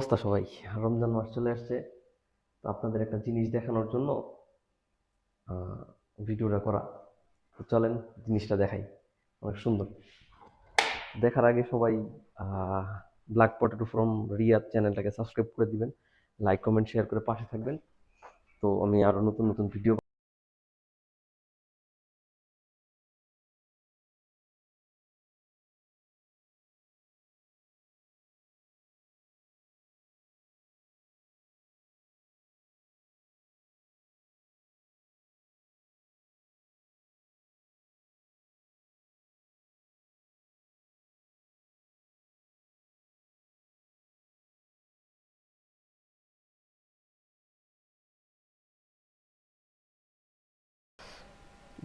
অবস্থা সবাই? রমজান মাস চলে আসছে। তো আপনাদের একটা জিনিস দেখানোর জন্য ভিডিওটা করা। তো চলেন জিনিসটা দেখাই। অনেক সুন্দর। দেখার আগে সবাই ব্ল্যাক পটেটো ফ্রম রিয়াদ চ্যানেলটাকে সাবস্ক্রাইব করে দিবেন, লাইক কমেন্ট শেয়ার করে পাশে থাকবেন। তো আমি আরো নতুন নতুন ভিডিও।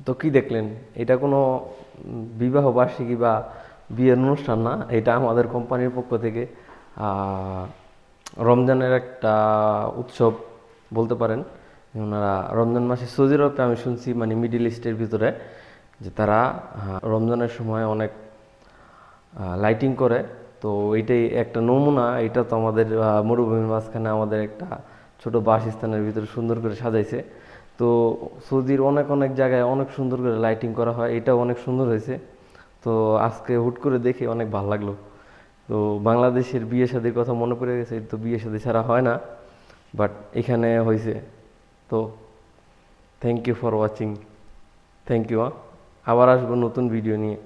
তো কি দেখলেন? এটা কোনো বিবাহ বার্ষিকী বা বিয়ের অনুষ্ঠান না, এটা আমাদের কোম্পানির পক্ষ থেকে রমজানের একটা উৎসব বলতে পারেন। ওনারা রমজান মাসে সৌদি আরবে আমি শুনছি, মানে মিডিল ইস্টের ভিতরে, যে তারা রমজানের সময় অনেক লাইটিং করে। তো এইটাই একটা নমুনা। এটা তো আমাদের মরুভূমির মাঝখানে আমাদের একটা ছোট বাসস্থানের ভিতরে সুন্দর করে সাজাইছে। তো সৌদির অনেক অনেক জায়গায় অনেক সুন্দর করে লাইটিং করা হয়, এটাও অনেক সুন্দর হয়েছে। তো আজকে হুট করে দেখে অনেক ভালো লাগলো। তো বাংলাদেশের বিয়ে শাদির কথা মনে পড়ে গেছে, তো বিয়ে শাদী ছাড়া হয় না, বাট এখানে হয়েছে। তো thank you for watching. Thank you. আবার আসবো নতুন ভিডিও নিয়ে।